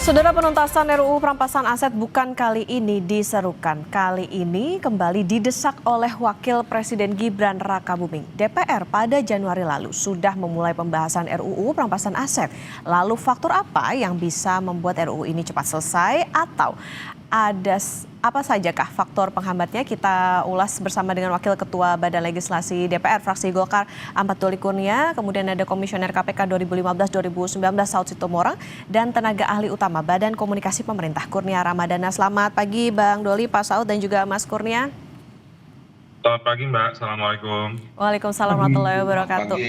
Saudara, penuntasan RUU perampasan aset bukan kali ini diserukan. Kali ini kembali didesak oleh Wakil Presiden Gibran Rakabuming. DPR pada Januari lalu sudah memulai pembahasan RUU perampasan aset. Lalu faktor apa yang bisa membuat RUU ini cepat selesai atau ada apa sajakah faktor penghambatnya? Kita ulas bersama dengan Wakil Ketua Badan Legislasi DPR fraksi Golkar Ahmad Doli Kurnia, kemudian ada Komisioner KPK 2015-2019 Saud Sitomorang, dan tenaga ahli utama Badan Komunikasi Pemerintah Kurnia Ramadana. Selamat pagi Bang Doli, Pak Saud, dan juga Mas Kurnia. Selamat pagi Mbak, Assalamualaikum. Waalaikumsalam warahmatullahi wabarakatuh.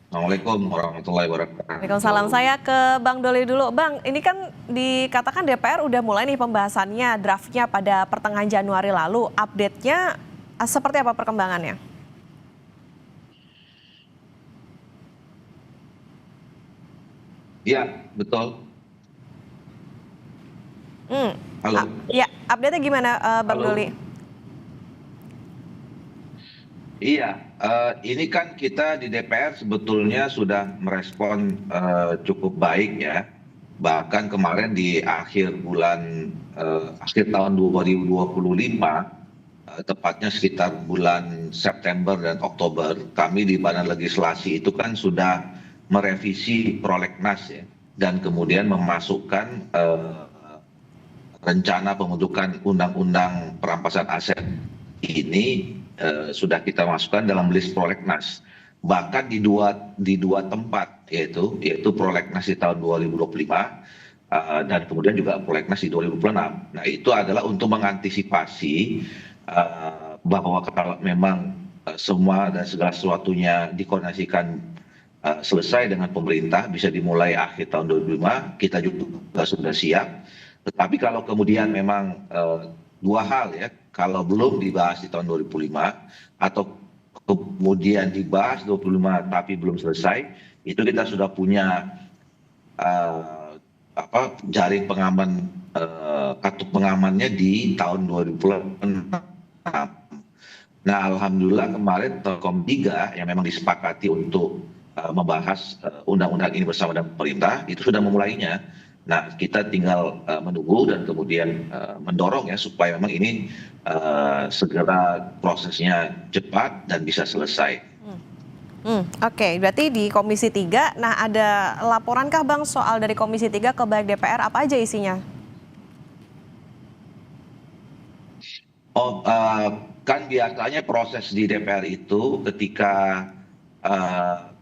Assalamualaikum warahmatullahi wabarakatuh. Waalaikumsalam. Saya ke Bang Doli dulu. Bang, ini kan dikatakan DPR udah mulai nih pembahasannya, draftnya pada pertengahan Januari lalu. Update-nya seperti apa perkembangannya? Iya, betul. Halo. Ya, update-nya gimana Bang Halo. Doli? Iya, ini kan kita di DPR sebetulnya sudah merespon cukup baik ya. Bahkan kemarin di akhir tahun 2025, tepatnya sekitar bulan September dan Oktober, kami di Badan Legislasi itu kan sudah merevisi Prolegnas ya, dan kemudian memasukkan rencana pembentukan undang-undang perampasan aset ini sudah kita masukkan dalam list prolegnas, bahkan di dua tempat, yaitu prolegnas di tahun 2025 dan kemudian juga prolegnas di 2026. Nah, itu adalah untuk mengantisipasi bahwa kalau memang semua dan segala sesuatunya dikoordinasikan selesai dengan pemerintah, bisa dimulai akhir tahun 2025, kita juga sudah siap. Tetapi kalau kemudian memang dua hal ya, kalau belum dibahas di tahun 2005 atau kemudian dibahas 2025 tapi belum selesai, itu kita sudah punya jaring pengaman, kartu pengamannya di tahun 2026. Nah, alhamdulillah kemarin Telkom 3 yang memang disepakati untuk membahas undang-undang ini bersama dengan pemerintah itu sudah memulainya. Nah, kita tinggal menunggu dan kemudian mendorong ya supaya memang ini segera prosesnya cepat dan bisa selesai. Oke, berarti di Komisi 3, nah ada laporankah Bang soal dari Komisi 3 ke Baik DPR, apa aja isinya? Kan biasanya proses di DPR itu ketika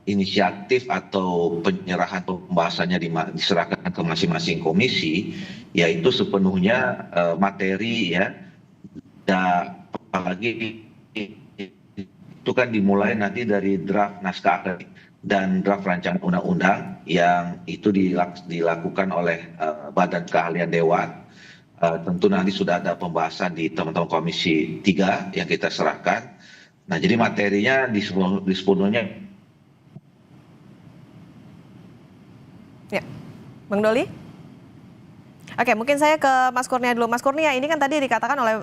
inisiatif atau penyerahan pembahasannya diserahkan ke masing-masing komisi, yaitu sepenuhnya materi ya, dan apalagi itu kan dimulai nanti dari draft naskah akademik dan draft rancangan undang-undang yang itu dilakukan oleh Badan Keahlian Dewan. Tentu nanti sudah ada pembahasan di teman-teman Komisi 3 yang kita serahkan. Nah, jadi materinya sepenuhnya. Ya, Bang Doli? Oke, mungkin saya ke Mas Kurnia dulu. Mas Kurnia, ini kan tadi dikatakan oleh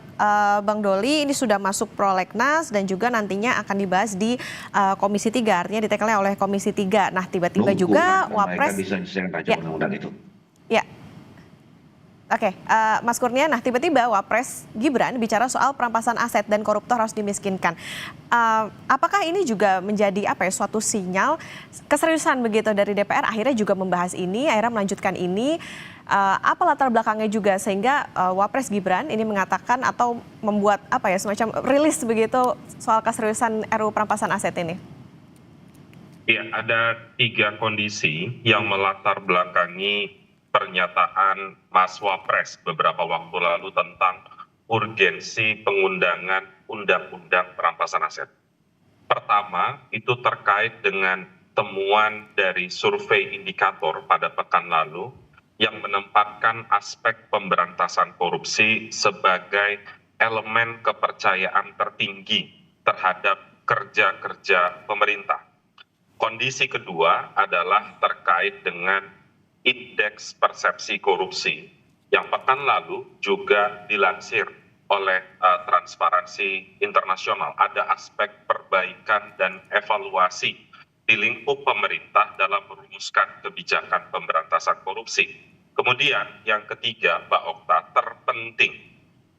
Bang Doli, ini sudah masuk prolegnas dan juga nantinya akan dibahas di Komisi 3, artinya ditekelnya oleh Komisi 3. Nah, tiba-tiba juga Wapres... Mereka bisa menyelesaikan undang-undang itu. Ya. Oke, Mas Kurnia, nah tiba-tiba Wapres Gibran bicara soal perampasan aset dan koruptor harus dimiskinkan. Apakah ini juga menjadi suatu sinyal keseriusan begitu dari DPR akhirnya juga membahas ini, akhirnya melanjutkan ini? Apa latar belakangnya juga sehingga Wapres Gibran ini mengatakan atau membuat semacam rilis begitu soal keseriusan RUU perampasan aset ini? Ya, ada 3 kondisi yang melatar belakangi pernyataan Mas Wapres beberapa waktu lalu tentang urgensi pengundangan undang-undang perampasan aset. Pertama, itu terkait dengan temuan dari survei indikator pada pekan lalu yang menempatkan aspek pemberantasan korupsi sebagai elemen kepercayaan tertinggi terhadap kerja-kerja pemerintah. Kondisi kedua adalah terkait dengan indeks persepsi korupsi yang pekan lalu juga dilansir oleh Transparansi Internasional. Ada aspek perbaikan dan evaluasi di lingkup pemerintah dalam merumuskan kebijakan pemberantasan korupsi. Kemudian yang ketiga, Mbak Okta, terpenting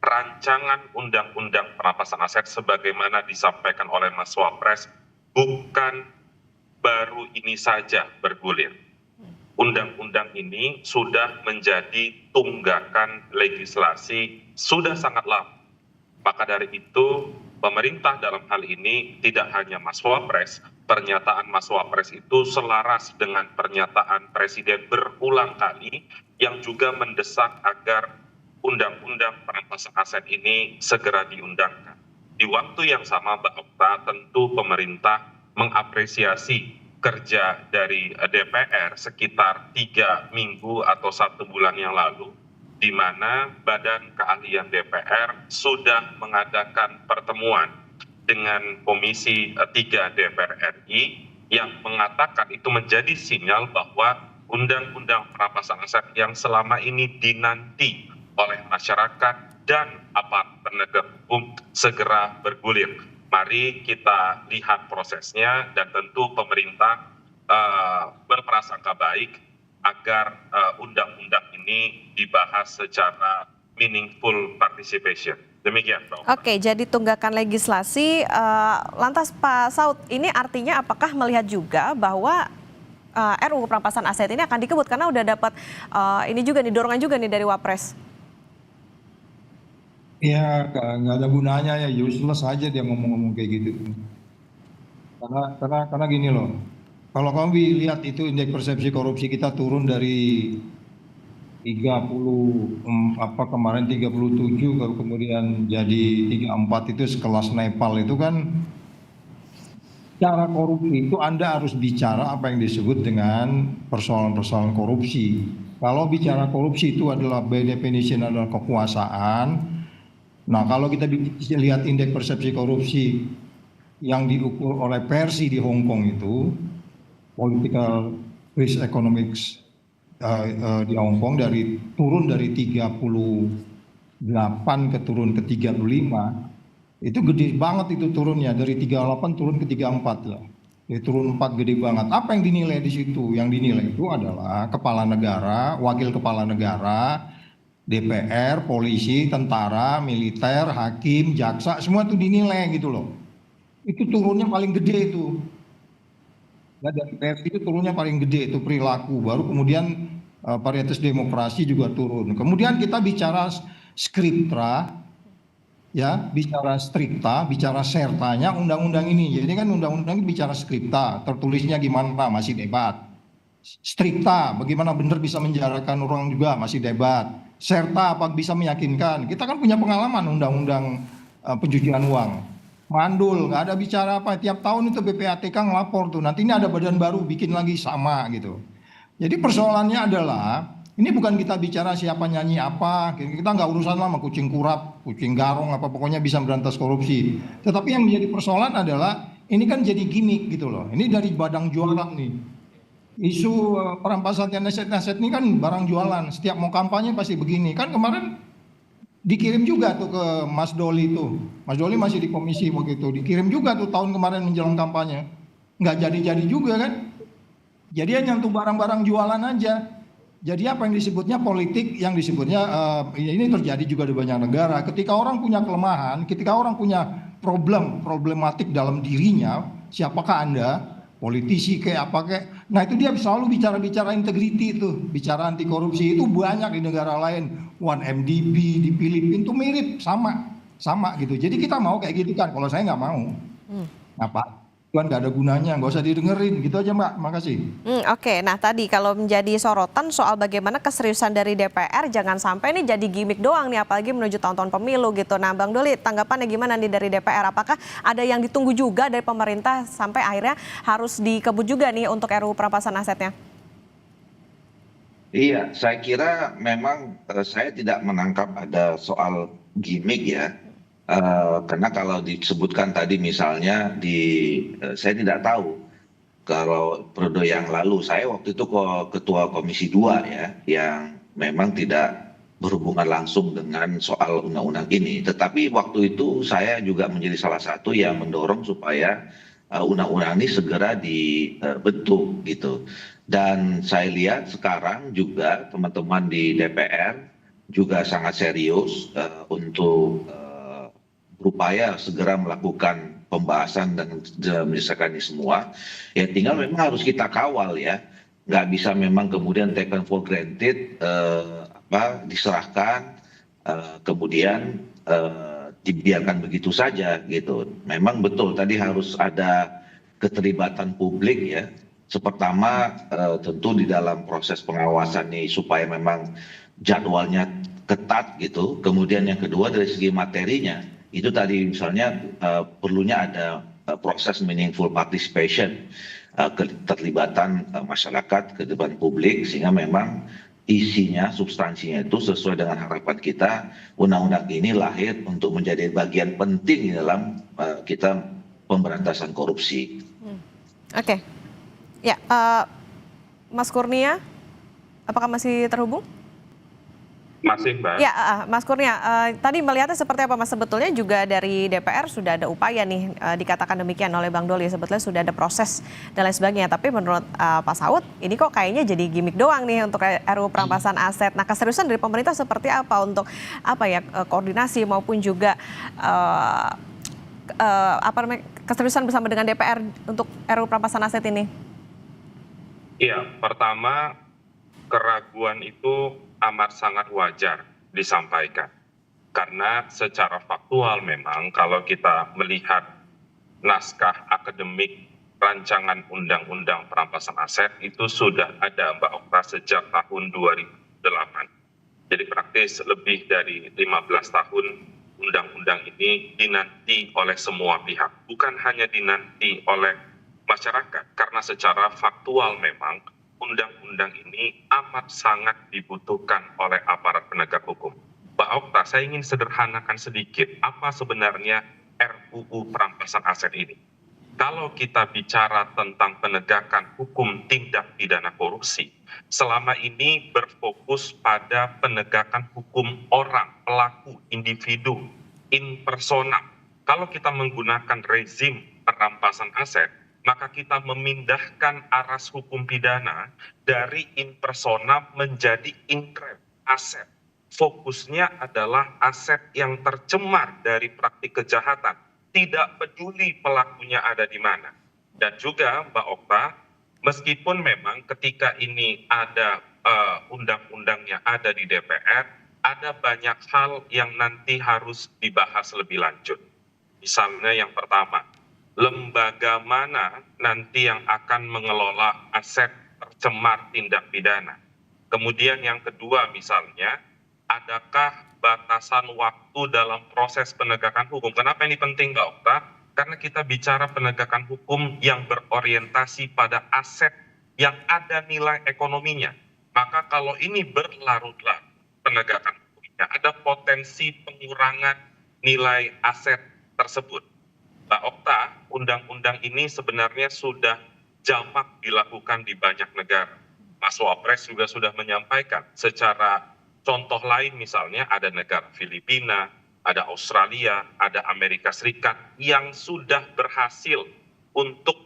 rancangan undang-undang perampasan aset sebagaimana disampaikan oleh Mas Wapres bukan baru ini saja bergulir. Undang-undang ini sudah menjadi tunggakan legislasi sudah sangat lama. Maka dari itu, pemerintah dalam hal ini tidak hanya Mas Wapres, pernyataan Mas Wapres itu selaras dengan pernyataan Presiden berulang kali yang juga mendesak agar undang-undang perampasan aset ini segera diundangkan. Di waktu yang sama, Mbak Okta, tentu pemerintah mengapresiasi kerja dari DPR sekitar 3 minggu atau 1 bulan yang lalu, di mana Badan Keahlian DPR sudah mengadakan pertemuan dengan Komisi 3 DPR RI yang mengatakan itu menjadi sinyal bahwa undang-undang perampasan aset yang selama ini dinanti oleh masyarakat dan aparat penegak hukum segera bergulir. Mari kita lihat prosesnya dan tentu pemerintah berprasangka baik agar undang-undang ini dibahas secara meaningful participation. Demikian, Pak. Oke, jadi tunggakan legislasi. Lantas Pak Saud, ini artinya apakah melihat juga bahwa RUU perampasan aset ini akan dikebut karena udah dapat ini juga nih dorongan juga nih dari Wapres? Ya, nggak ada gunanya ya, useless aja dia ngomong-ngomong kayak gitu. Karena gini loh, kalau kamu lihat itu indeks persepsi korupsi kita turun dari 30 kemarin 37 kemudian jadi 34 itu sekelas Nepal itu kan. Cara korupsi itu Anda harus bicara apa yang disebut dengan persoalan-persoalan korupsi. Kalau bicara korupsi itu adalah by definition adalah kekuasaan. Nah, kalau kita lihat indeks persepsi korupsi yang diukur oleh Persi di Hong Kong itu, political risk economics di Hong Kong turun dari 38 turun ke 35, itu gede banget itu turunnya, dari 38 turun ke 34 ya. Turun 4 gede banget. Apa yang dinilai di situ? Yang dinilai itu adalah kepala negara, wakil kepala negara, DPR, polisi, tentara, militer, hakim, jaksa, semua itu dinilai gitu loh. Itu turunnya paling gede itu. Ya, dari PF itu turunnya paling gede itu perilaku. Baru kemudian varietas demokrasi juga turun. Kemudian kita bicara skriptra, ya, bicara strikta, bicara sertanya undang-undang ini. Jadi kan undang-undang ini bicara skripta, tertulisnya gimana masih debat. Strikta, bagaimana benar bisa menjarakan orang juga masih debat. Serta apa bisa meyakinkan. Kita kan punya pengalaman undang-undang pencucian uang. Mandul, nggak ada bicara apa. Tiap tahun itu BPATK ngelapor tuh. Nanti ini ada badan baru bikin lagi sama gitu. Jadi persoalannya adalah ini bukan kita bicara siapa nyanyi apa. Kita nggak urusan sama kucing kurap, kucing garong apa pokoknya bisa memberantas korupsi. Tetapi yang menjadi persoalan adalah ini kan jadi gimmick gitu loh. Ini dari badang jualan nih. Isu perampasan aset-aset ini kan barang jualan. Setiap mau kampanye pasti begini. Kan kemarin dikirim juga tuh ke Mas Doli tuh. Mas Doli masih di komisi begitu. Dikirim juga tuh tahun kemarin menjelang kampanye. Nggak jadi-jadi juga kan. Jadi hanya untuk barang-barang jualan aja. Jadi apa yang disebutnya politik, yang disebutnya ini terjadi juga di banyak negara. Ketika orang punya kelemahan, ketika orang punya problematik dalam dirinya, siapakah Anda? Politisi kayak apa kayak, nah itu dia selalu bicara integriti itu, bicara anti korupsi itu banyak di negara lain, 1MDB di Filipina itu mirip sama gitu. Jadi kita mau kayak gitu kan, kalau saya nggak mau, apa? Tuhan nggak ada gunanya, nggak usah didengerin, gitu aja Mbak, makasih. Oke, nah tadi kalau menjadi sorotan soal bagaimana keseriusan dari DPR, jangan sampai ini jadi gimmick doang nih, apalagi menuju tahun-tahun pemilu gitu. Nah Bang Doli, tanggapannya gimana nih dari DPR? Apakah ada yang ditunggu juga dari pemerintah sampai akhirnya harus dikebut juga nih untuk RUU perampasan asetnya? Iya, saya kira memang saya tidak menangkap ada soal gimmick ya. Karena kalau disebutkan tadi misalnya saya tidak tahu kalau periode yang lalu saya waktu itu ketua Komisi 2 ya, yang memang tidak berhubungan langsung dengan soal undang-undang ini. Tetapi waktu itu saya juga menjadi salah satu yang mendorong supaya undang-undang ini segera dibentuk gitu. Dan saya lihat sekarang juga teman-teman di DPR juga sangat serius untuk berupaya segera melakukan pembahasan dan menyelesaikan ini semua. Ya tinggal memang harus kita kawal ya, nggak bisa memang kemudian taken for granted, diserahkan kemudian dibiarkan begitu saja gitu. Memang betul tadi harus ada keterlibatan publik ya. Pertama tentu di dalam proses pengawasan ini supaya memang jadwalnya ketat gitu. Kemudian yang kedua dari segi materinya itu tadi misalnya perlunya ada proses meaningful participation, keterlibatan masyarakat, keterlibatan publik sehingga memang isinya, substansinya itu sesuai dengan harapan kita. Undang-undang ini lahir untuk menjadi bagian penting di dalam kita pemberantasan korupsi. Oke. Ya, Mas Kurnia, apakah masih terhubung? Masih, Mbak. Ya, Mas Kurnia, tadi melihatnya seperti apa Mas? Sebetulnya juga dari DPR sudah ada upaya nih, dikatakan demikian oleh Bang Doli, sebetulnya sudah ada proses dan lain sebagainya. Tapi menurut Pak Saud, ini kok kayaknya jadi gimmick doang nih untuk RUU perampasan aset. Nah, keseriusan dari pemerintah seperti apa untuk koordinasi maupun juga keseriusan bersama dengan DPR untuk RUU perampasan aset ini? Iya, pertama keraguan itu amat sangat wajar disampaikan. Karena secara faktual memang kalau kita melihat naskah akademik rancangan undang-undang perampasan aset itu sudah ada Mbak Okta sejak tahun 2008. Jadi praktis lebih dari 15 tahun undang-undang ini dinanti oleh semua pihak. Bukan hanya dinanti oleh masyarakat, karena secara faktual memang undang-undang ini amat sangat dibutuhkan oleh aparat penegak hukum. Mbak Okta, saya ingin sederhanakan sedikit apa sebenarnya RUU perampasan aset ini. Kalau kita bicara tentang penegakan hukum tindak pidana korupsi, selama ini berfokus pada penegakan hukum orang, pelaku, individu, in persona. Kalau kita menggunakan rezim perampasan aset, maka kita memindahkan aras hukum pidana dari in persona menjadi in rem, aset. Fokusnya adalah aset yang tercemar dari praktik kejahatan, tidak peduli pelakunya ada di mana. Dan juga Mbak Okta, meskipun memang ketika ini ada undang-undangnya ada di DPR, ada banyak hal yang nanti harus dibahas lebih lanjut. Misalnya yang pertama, lembaga mana nanti yang akan mengelola aset tercemar tindak pidana. Kemudian yang kedua misalnya, adakah batasan waktu dalam proses penegakan hukum? Kenapa ini penting Mbak Okta? Karena kita bicara penegakan hukum yang berorientasi pada aset yang ada nilai ekonominya. Maka kalau ini berlarut-larut penegakan hukumnya, ada potensi pengurangan nilai aset tersebut. Mbak Okta, undang-undang ini sebenarnya sudah jamak dilakukan di banyak negara. Mas Wapres juga sudah menyampaikan secara contoh lain misalnya ada negara Filipina, ada Australia, ada Amerika Serikat yang sudah berhasil untuk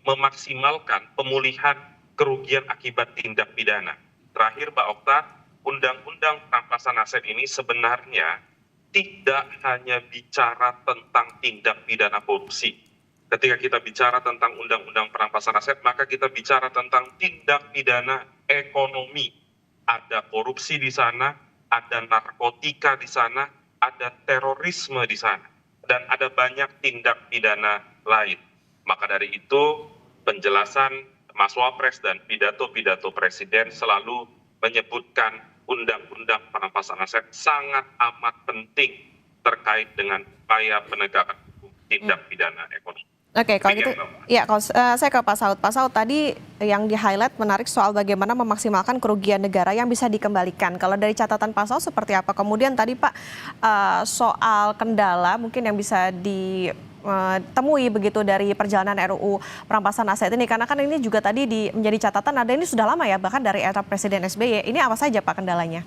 memaksimalkan pemulihan kerugian akibat tindak pidana. Terakhir Mbak Okta, undang-undang perampasan aset ini sebenarnya tidak hanya bicara tentang tindak pidana korupsi. Ketika kita bicara tentang undang-undang perampasan aset, maka kita bicara tentang tindak pidana ekonomi. Ada korupsi di sana, ada narkotika di sana, ada terorisme di sana, dan ada banyak tindak pidana lain. Maka dari itu, penjelasan Mas Wapres dan pidato-pidato Presiden selalu menyebutkan undang-undang perampasan aset sangat amat penting terkait dengan upaya penegakan hukum tindak pidana ekonomi. Oke, kalau gitu, ya kalau saya ke Pak Saud. Pak Saud, tadi yang di-highlight menarik soal bagaimana memaksimalkan kerugian negara yang bisa dikembalikan. Kalau dari catatan Pak Saud seperti apa? Kemudian tadi Pak, soal kendala mungkin yang bisa ditemui begitu dari perjalanan RUU perampasan aset ini. Karena kan ini juga tadi menjadi catatan, ada ini sudah lama ya, bahkan dari era Presiden SBY. Ini apa saja Pak kendalanya?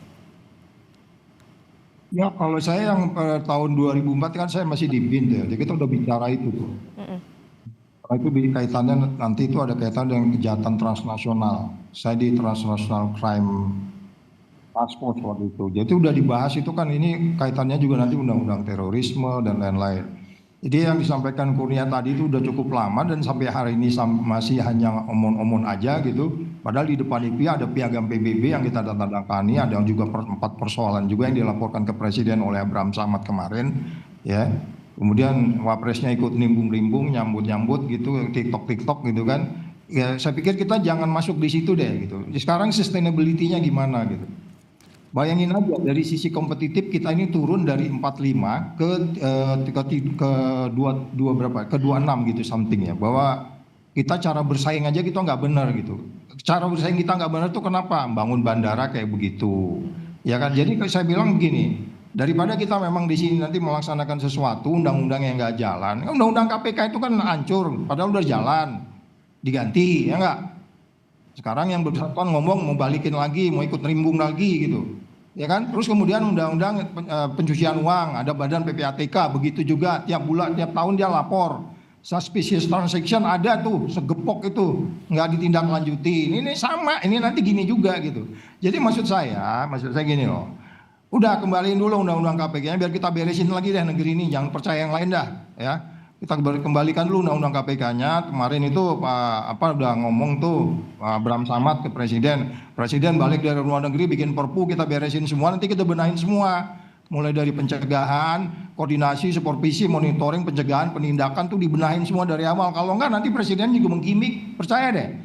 Ya kalau saya yang tahun 2004 kan saya masih di BIN ya, jadi kita udah bicara itu tuh. Karena itu kaitannya nanti itu ada kaitan dengan kejahatan transnasional. Saya di Transnational Crime Task Force waktu itu. Jadi udah dibahas itu kan, ini kaitannya juga nanti undang-undang terorisme dan lain-lain. Jadi yang disampaikan Kurnia tadi itu udah cukup lama dan sampai hari ini masih hanya omong-omong aja gitu. Padahal di depan IPI ada piagam PBB yang kita tanda-tangani, ada juga 4 persoalan juga yang dilaporkan ke Presiden oleh Abraham Samad kemarin, ya. Kemudian Wapresnya ikut nimbung-nimbung, nyambut-nyambut gitu, TikTok gitu kan. Ya saya pikir kita jangan masuk di situ deh gitu. Sekarang sustainability-nya gimana gitu. Bayangin aja dari sisi kompetitif kita ini turun dari 45 ke 26 gitu something ya. Bahwa kita cara bersaing aja kita nggak benar gitu. Cara bersaing kita nggak benar itu kenapa? Bangun bandara kayak begitu. Ya kan, jadi saya bilang begini, daripada kita memang di sini nanti melaksanakan sesuatu undang-undang yang nggak jalan. Undang-undang KPK itu kan hancur, padahal udah jalan, diganti ya nggak. Sekarang yang bersangkutan ngomong mau balikin lagi, mau ikut nimbung lagi gitu. Ya kan? Terus kemudian undang-undang pencucian uang, ada badan PPATK, begitu juga tiap bulan, tiap tahun dia lapor. Suspicious transaction ada tuh, segepok itu, nggak ditindaklanjuti. Ini sama, ini nanti gini juga gitu. Jadi maksud saya gini loh. Udah kembaliin dulu undang-undang KPK-nya biar kita beresin lagi deh negeri ini, jangan percaya yang lain dah, ya. Kita kembalikan dulu undang-undang KPK-nya. Kemarin itu udah ngomong tuh Abraham Samad ke Presiden. Presiden balik dari luar negeri bikin perpu, kita beresin semua, nanti kita benahin semua. Mulai dari pencegahan, koordinasi, supervisi, monitoring, pencegahan, penindakan tuh dibenahin semua dari awal. Kalau enggak nanti Presiden juga menggimik, percaya deh.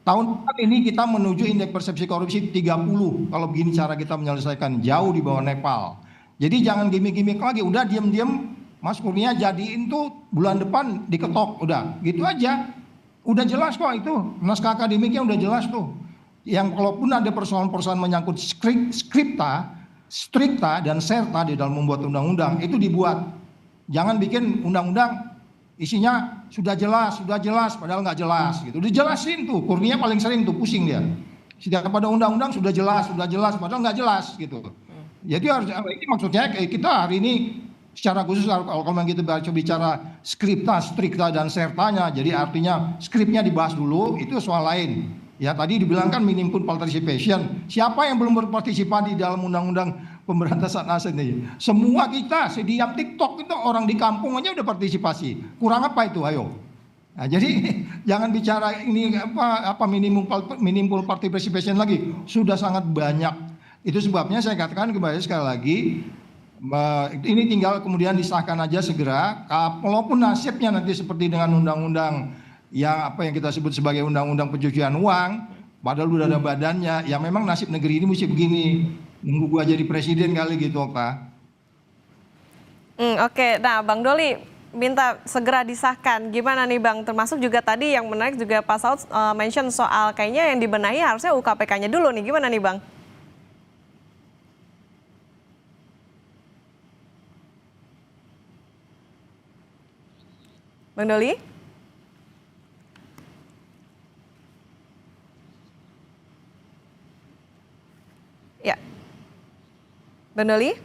Tahun depan ini kita menuju indeks persepsi korupsi 30. Kalau begini cara kita menyelesaikan, jauh di bawah Nepal. Jadi jangan gimik-gimik lagi, udah diem-diem. Mas Kurnia jadiin tuh bulan depan diketok, udah gitu aja. Udah jelas kok itu, naskah akademiknya udah jelas tuh. Yang kalaupun ada persoalan-persoalan menyangkut strikta dan serta di dalam membuat undang-undang, itu dibuat. Jangan bikin undang-undang isinya sudah jelas, padahal nggak jelas gitu. Dijelasin tuh, Kurnia paling sering tuh pusing dia. Setiap pada undang-undang sudah jelas, padahal nggak jelas gitu. Jadi harus, ini maksudnya kita hari ini secara khusus kalau kita bicara strikta dan sertanya, jadi artinya skripnya dibahas dulu, itu soal lain. Ya tadi dibilang kan meaningful participation. Siapa yang belum berpartisipasi di dalam undang-undang pemberantasan aset ini? Semua kita, sediam TikTok itu orang di kampung aja udah partisipasi. Kurang apa itu? Ayo. Nah, jadi jangan bicara ini apa meaningful participation lagi. Sudah sangat banyak. Itu sebabnya saya katakan kembali sekali lagi, ini tinggal kemudian disahkan aja segera. Walaupun nasibnya nanti seperti dengan undang-undang yang kita sebut sebagai undang-undang pencucian uang, padahal udah ada badannya, ya memang nasib negeri ini mesti begini. Nunggu gua jadi presiden kali gitu, Okta. Oke, nah Bang Doli minta segera disahkan. Gimana nih Bang? Termasuk juga tadi yang menarik juga Pak Saud mention soal kayaknya yang dibenahi harusnya UKPK-nya dulu nih. Gimana nih Bang? Bang Doli? Ya. Bang Doli?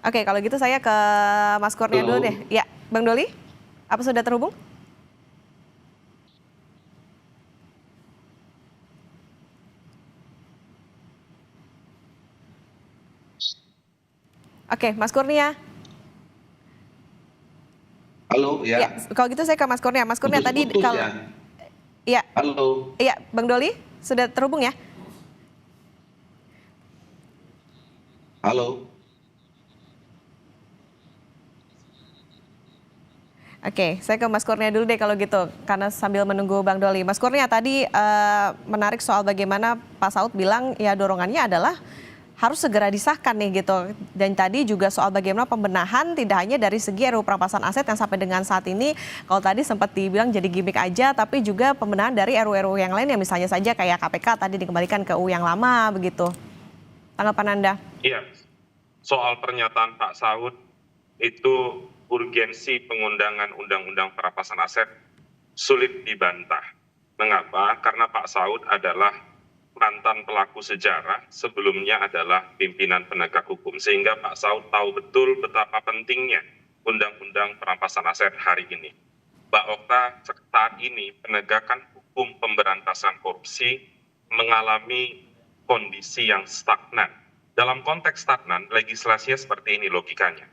Oke, kalau gitu saya ke Mas Kurnia dulu deh. Ya, Bang Doli, apa sudah terhubung? Oke, Mas Kurnia. Halo, ya. Ya, kalau gitu saya ke Mas Kurnia. Mas Kurnia tadi kalau ya. Halo. Iya, Bang Doli sudah terhubung ya? Halo. Oke, saya ke Mas Kurnia dulu deh kalau gitu, karena sambil menunggu Bang Doli. Mas Kurnia tadi menarik soal bagaimana Pak Saud bilang ya dorongannya adalah harus segera disahkan nih gitu. Dan tadi juga soal bagaimana pembenahan tidak hanya dari segi RUU perampasan aset yang sampai dengan saat ini, kalau tadi sempat dibilang jadi gimmick aja, tapi juga pembenahan dari RUU yang lain yang misalnya saja kayak KPK tadi dikembalikan ke UU yang lama begitu. Tanggapan Anda? Iya, soal pernyataan Pak Saud itu urgensi pengundangan undang-undang perampasan aset sulit dibantah. Mengapa? Karena Pak Saud adalah mantan pelaku sejarah, sebelumnya adalah pimpinan penegak hukum. Sehingga Pak Saud tahu betul betapa pentingnya Undang-Undang Perampasan Aset hari ini. Mbak Okta, saat ini penegakan hukum pemberantasan korupsi mengalami kondisi yang stagnan. Dalam konteks stagnan, legislasinya seperti ini logikanya.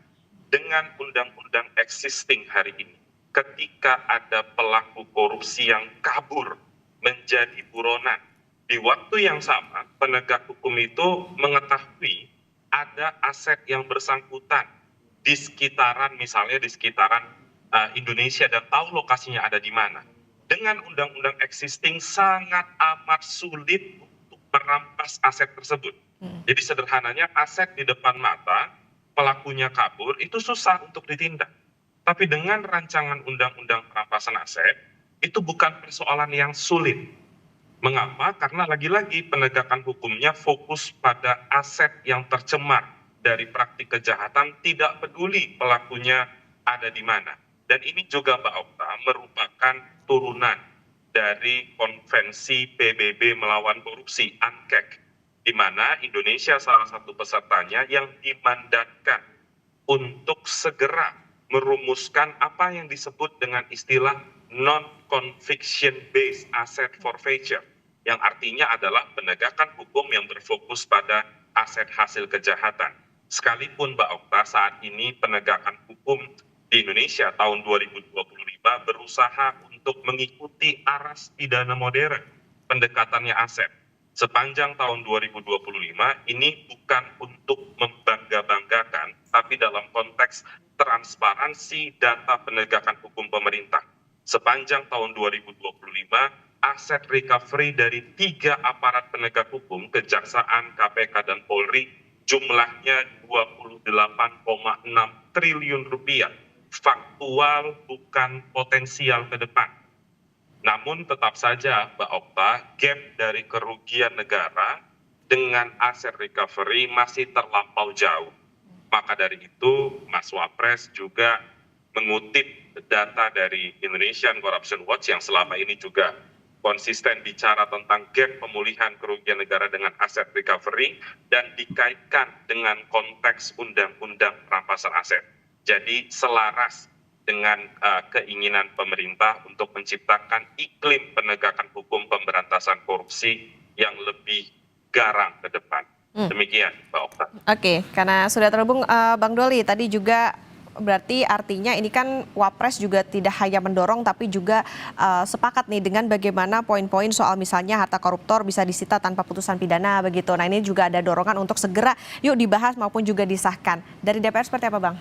Dengan undang-undang existing hari ini, ketika ada pelaku korupsi yang kabur menjadi buronan, di waktu yang sama penegak hukum itu mengetahui ada aset yang bersangkutan di sekitaran, misalnya di sekitaran Indonesia, dan tahu lokasinya ada di mana. Dengan undang-undang existing sangat amat sulit untuk merampas aset tersebut. Jadi sederhananya aset di depan mata, pelakunya kabur, itu susah untuk ditindak. Tapi dengan rancangan undang-undang perampasan aset, itu bukan persoalan yang sulit. Mengapa? Karena lagi-lagi penegakan hukumnya fokus pada aset yang tercemar dari praktik kejahatan, tidak peduli pelakunya ada di mana. Dan ini juga Mbak Okta merupakan turunan dari konvensi PBB melawan korupsi, ANKEK, di mana Indonesia salah satu pesertanya yang dimandatkan untuk segera merumuskan apa yang disebut dengan istilah non-conviction based asset forfeiture, yang artinya adalah penegakan hukum yang berfokus pada aset hasil kejahatan. Sekalipun Mbak Okta, saat ini penegakan hukum di Indonesia tahun 2025 berusaha untuk mengikuti aras pidana modern, pendekatannya aset. Sepanjang tahun 2025 ini bukan untuk membangga-banggakan, tapi dalam konteks transparansi data penegakan hukum pemerintah. Sepanjang tahun 2025, aset recovery dari 3 aparat penegak hukum, Kejaksaan, KPK, dan Polri, jumlahnya 28,6 triliun rupiah. Faktual, bukan potensial ke depan. Namun tetap saja Mbak Okta, gap dari kerugian negara dengan aset recovery masih terlampau jauh. Maka dari itu Mas Wapres juga mengutip data dari Indonesian Corruption Watch yang selama ini juga konsisten bicara tentang gap pemulihan kerugian negara dengan aset recovery dan dikaitkan dengan konteks undang-undang perampasan aset. Jadi selaras dengan keinginan pemerintah untuk menciptakan iklim penegakan hukum pemberantasan korupsi yang lebih garang ke depan. Demikian Mbak Okta. Oke, karena sudah terhubung Bang Doli, tadi juga berarti artinya ini kan Wapres juga tidak hanya mendorong tapi juga sepakat nih dengan bagaimana poin-poin soal misalnya harta koruptor bisa disita tanpa putusan pidana begitu. Nah ini juga ada dorongan untuk segera yuk dibahas maupun juga disahkan. Dari DPR seperti apa Bang?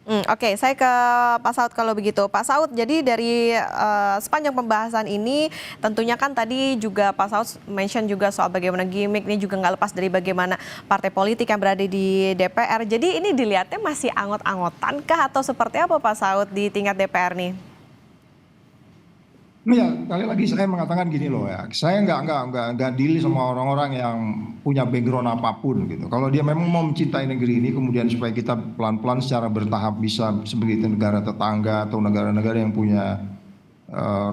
Oke, saya ke Pak Saud kalau begitu. Pak Saud, jadi dari sepanjang pembahasan ini tentunya kan tadi juga Pak Saud mention juga soal bagaimana gimmick ini juga nggak lepas dari bagaimana partai politik yang berada di DPR. Jadi ini dilihatnya masih angot-angotan kah atau seperti apa Pak Saud di tingkat DPR nih? Ya, kali lagi saya mengatakan gini loh ya, saya nggak deal sama orang-orang yang punya background apapun gitu. Kalau dia memang mau mencintai negeri ini, kemudian supaya kita pelan-pelan secara bertahap bisa sebagai negara tetangga atau negara-negara yang punya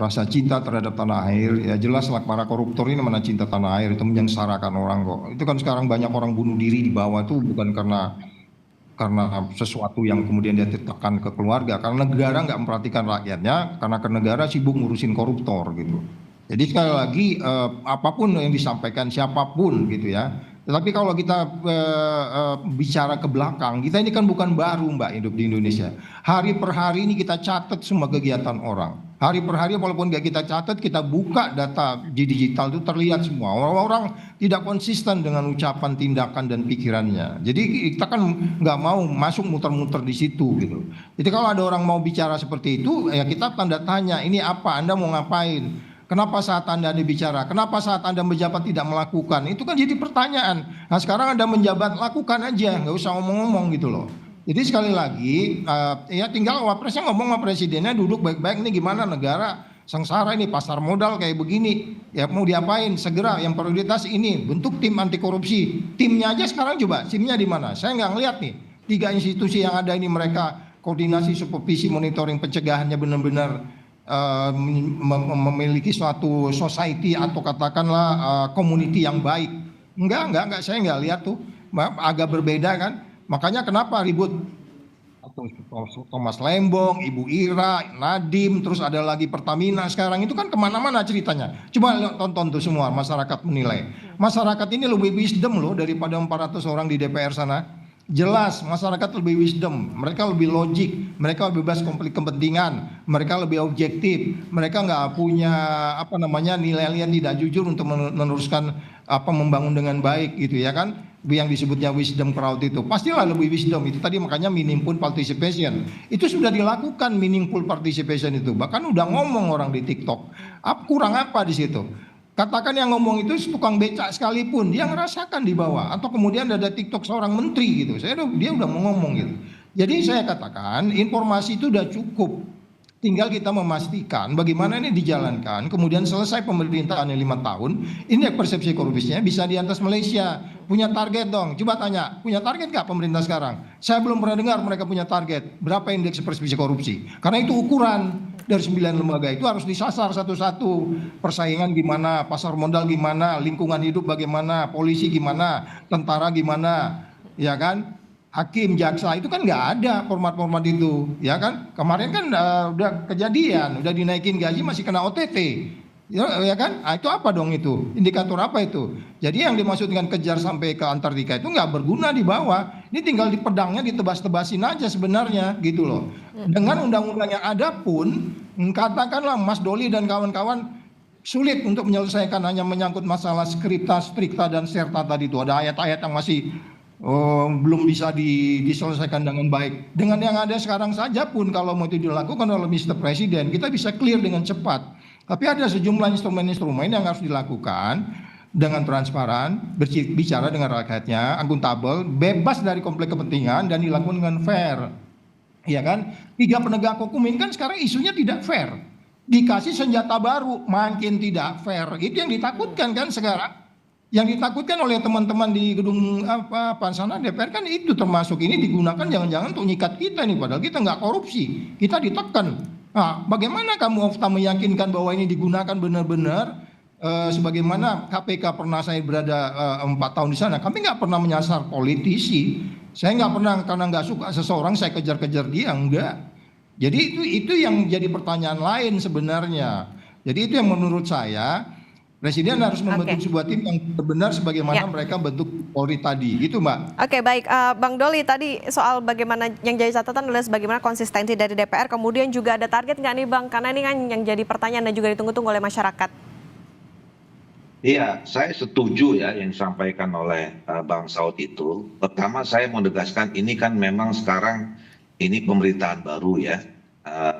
rasa cinta terhadap tanah air, ya jelaslah para koruptor ini mana cinta tanah air, itu menyengsarakan orang kok. Itu kan sekarang banyak orang bunuh diri di bawah itu bukan karena sesuatu yang kemudian dia tekan ke keluarga, karena negara nggak memperhatikan rakyatnya, karena negara sibuk ngurusin koruptor gitu. Jadi sekali lagi apapun yang disampaikan siapapun gitu ya, tetapi kalau kita bicara ke belakang, kita ini kan bukan baru Mbak hidup di Indonesia. Hari per hari ini kita catat semua kegiatan orang. Hari per hari walaupun nggak kita catat, kita buka data di digital itu terlihat semua. Orang-orang tidak konsisten dengan ucapan, tindakan, dan pikirannya. Jadi kita kan nggak mau masuk muter-muter di situ gitu. Jadi kalau ada orang mau bicara seperti itu, ya kita tanda tanya, ini apa? Anda mau ngapain? Kenapa saat Anda bicara? Kenapa saat Anda menjabat tidak melakukan? Itu kan jadi pertanyaan. Nah sekarang Anda menjabat, lakukan aja, nggak usah ngomong-ngomong gitu loh. Jadi sekali lagi, ya tinggal Wapresnya ngomong sama presidennya, duduk baik-baik, ini gimana negara sengsara ini, pasar modal kayak begini, ya mau diapain? Segera yang prioritas ini, bentuk tim anti korupsi. Timnya aja sekarang coba, timnya di mana? Saya nggak ngeliat nih, 3 institusi yang ada ini mereka koordinasi, supervisi, monitoring, pencegahannya benar-benar memiliki suatu society atau katakanlah community yang baik. Enggak, saya nggak lihat tuh, agak berbeda kan. Makanya kenapa ribut? Thomas Lembong, Ibu Ira, Nadiem, terus ada lagi Pertamina sekarang itu kan kemana-mana ceritanya. Coba tonton tuh semua, masyarakat menilai. Masyarakat ini lebih wisdom loh daripada 400 orang di DPR sana. Jelas masyarakat lebih wisdom, mereka lebih logik, mereka lebih bebas konflik kepentingan, mereka lebih objektif, mereka nggak punya nilai-nilai tidak jujur untuk meneruskan membangun dengan baik gitu ya kan, yang disebutnya wisdom crowd itu pastilah lebih wisdom itu tadi, makanya meaningful participation itu sudah dilakukan, meaningful participation itu bahkan udah ngomong orang di TikTok. Kurang apa di situ? Katakan yang ngomong itu tukang becak sekalipun dia ngerasakan di bawah, atau kemudian ada TikTok seorang menteri gitu, dia udah mau ngomong gitu. Jadi saya katakan informasi itu udah cukup, tinggal kita memastikan bagaimana ini dijalankan, kemudian selesai pemerintahannya 5 tahun, indeks persepsi korupsinya bisa di atas Malaysia. Punya target dong, coba tanya, punya target nggak pemerintah sekarang? Saya belum pernah dengar mereka punya target berapa indeks persepsi korupsi, karena itu ukuran dari 9 lembaga itu harus disasar satu-satu. Persaingan gimana, pasar modal gimana, lingkungan hidup bagaimana, polisi gimana, tentara gimana, ya kan, hakim, jaksa, itu kan nggak ada format-format itu, ya kan. Kemarin kan udah kejadian, udah dinaikin gaji masih kena OTT, ya kan. Itu apa dong itu? Indikator apa itu? Jadi yang dimaksud dengan kejar sampai ke Antartika itu nggak berguna di bawah. Ini tinggal di pedangnya ditebas-tebasin aja sebenarnya gitu loh. Dengan undang-undang yang ada pun, katakanlah Mas Doli dan kawan-kawan sulit untuk menyelesaikan, hanya menyangkut masalah skripta, strikta, dan serta tadi itu. Ada ayat-ayat yang masih belum bisa diselesaikan dengan baik. Dengan yang ada sekarang saja pun kalau mau itu dilakukan oleh Mr. Presiden, kita bisa clear dengan cepat. Tapi ada sejumlah instrumen-instrumen yang harus dilakukan dengan transparan, bicara dengan rakyatnya, akuntabel, bebas dari konflik kepentingan, dan dilakukan dengan fair. Ya kan? 3 penegak hukum ini kan sekarang isunya tidak fair. Dikasih senjata baru, makin tidak fair. Itu yang ditakutkan kan sekarang. Yang ditakutkan oleh teman-teman di gedung sana DPR kan itu, termasuk ini digunakan jangan-jangan untuk nyikat kita nih, padahal kita nggak korupsi, kita ditekan. Nah, bagaimana kamu meyakinkan bahwa ini digunakan benar-benar sebagaimana KPK pernah saya berada 4 tahun di sana, kami nggak pernah menyasar politisi. Saya nggak pernah, karena nggak suka seseorang saya kejar-kejar dia, enggak. Jadi itu yang jadi pertanyaan lain sebenarnya. Jadi itu yang menurut saya Presiden harus membentuk sebuah tim yang benar sebagaimana mereka bentuk Polri tadi, gitu Mbak. Oke, baik, Bang Doli, tadi soal bagaimana yang jadi catatan adalah bagaimana konsistensi dari DPR, kemudian juga ada target nggak nih Bang? Karena ini kan yang jadi pertanyaan dan juga ditunggu-tunggu oleh masyarakat. Iya, saya setuju ya yang disampaikan oleh Bang Saud itu. Pertama saya mau tegaskan, ini kan memang sekarang ini pemerintahan baru ya.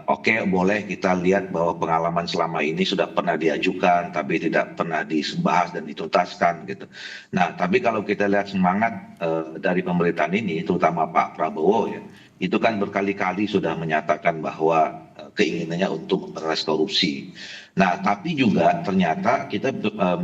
Oke, boleh kita lihat bahwa pengalaman selama ini sudah pernah diajukan tapi tidak pernah dibahas dan dituntaskan gitu. Nah, tapi kalau kita lihat semangat dari pemerintahan ini, terutama Pak Prabowo ya, itu kan berkali-kali sudah menyatakan bahwa keinginannya untuk memberantas korupsi. Nah, tapi juga ternyata kita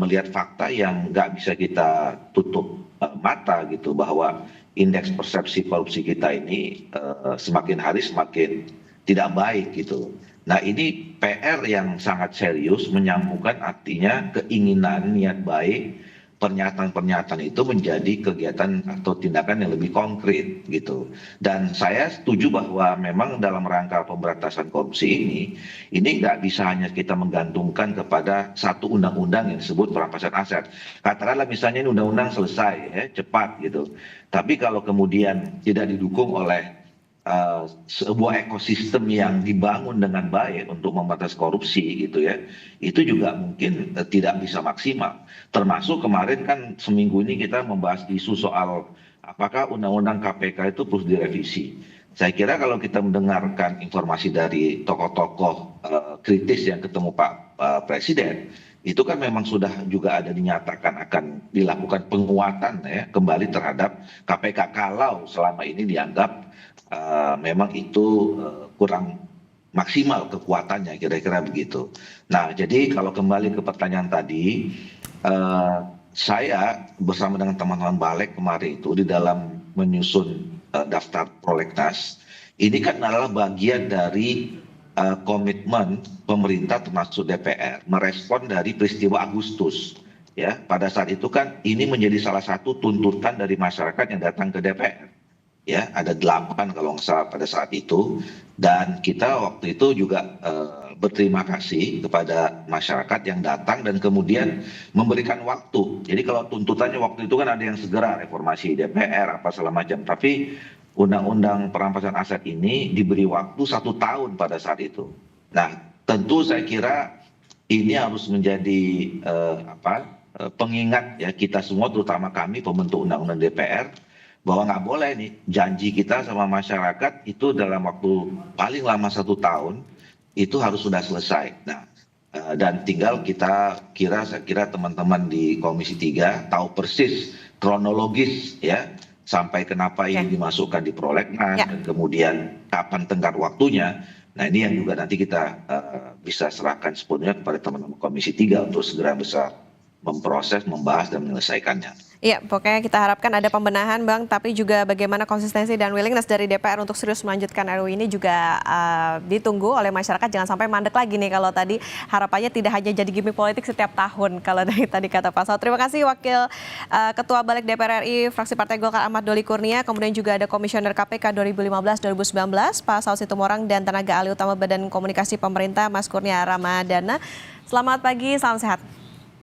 melihat fakta yang nggak bisa kita tutup mata gitu, bahwa indeks persepsi korupsi kita ini semakin hari semakin tidak baik gitu. Nah, ini PR yang sangat serius, menyambungkan artinya keinginan, niat baik, pernyataan-pernyataan itu menjadi kegiatan atau tindakan yang lebih konkret gitu. Dan saya setuju bahwa memang dalam rangka pemberantasan korupsi ini nggak bisa hanya kita menggantungkan kepada satu undang-undang yang disebut perampasan aset. Katakanlah misalnya ini undang-undang selesai ya, cepat gitu. Tapi kalau kemudian tidak didukung oleh sebuah ekosistem yang dibangun dengan baik untuk membatas korupsi gitu ya, itu juga mungkin tidak bisa maksimal. Termasuk kemarin kan seminggu ini kita membahas isu soal apakah undang-undang KPK itu perlu direvisi. Saya kira kalau kita mendengarkan informasi dari tokoh-tokoh kritis yang ketemu Pak Presiden, itu kan memang sudah juga ada dinyatakan akan dilakukan penguatan ya kembali terhadap KPK kalau selama ini dianggap memang itu kurang maksimal kekuatannya, kira-kira begitu. Nah, jadi kalau kembali ke pertanyaan tadi, saya bersama dengan teman-teman Balik kemarin itu di dalam menyusun daftar prolegnas, ini kan adalah bagian dari komitmen pemerintah termasuk DPR merespon dari peristiwa Agustus. Ya, pada saat itu kan ini menjadi salah satu tuntutan dari masyarakat yang datang ke DPR. Ya, ada 8 kalau nggak salah pada saat itu, dan kita waktu itu juga berterima kasih kepada masyarakat yang datang dan kemudian memberikan waktu. Jadi kalau tuntutannya waktu itu kan ada yang segera reformasi DPR apa segala macam, tapi undang-undang perampasan aset ini diberi waktu 1 tahun pada saat itu. Nah, tentu saya kira ini harus menjadi pengingat ya kita semua, terutama kami pembentuk undang-undang DPR, bahwa nggak boleh nih janji kita sama masyarakat itu dalam waktu paling lama 1 tahun itu harus sudah selesai. Nah, dan tinggal saya kira teman-teman di Komisi 3 tahu persis kronologis ya sampai kenapa ini dimasukkan di prolegnas dan kemudian kapan tenggat waktunya. Nah, ini yang juga nanti kita bisa serahkan sepenuhnya kepada teman-teman Komisi 3 untuk segera bisa memproses, membahas, dan menyelesaikannya. Iya, pokoknya kita harapkan ada pembenahan, Bang, tapi juga bagaimana konsistensi dan willingness dari DPR untuk serius melanjutkan RUU ini juga ditunggu oleh masyarakat. Jangan sampai mandek lagi nih kalau tadi harapannya tidak hanya jadi gimmick politik setiap tahun, kalau dari tadi kata Pak Saud. Terima kasih Wakil Ketua Balik DPR RI, fraksi Partai Golkar Ahmad Doli Kurnia, kemudian juga ada Komisioner KPK 2015-2019, Pak Saud Situmorang, dan tenaga ahli utama Badan Komunikasi Pemerintah, Mas Kurnia Ramadana. Selamat pagi, salam sehat.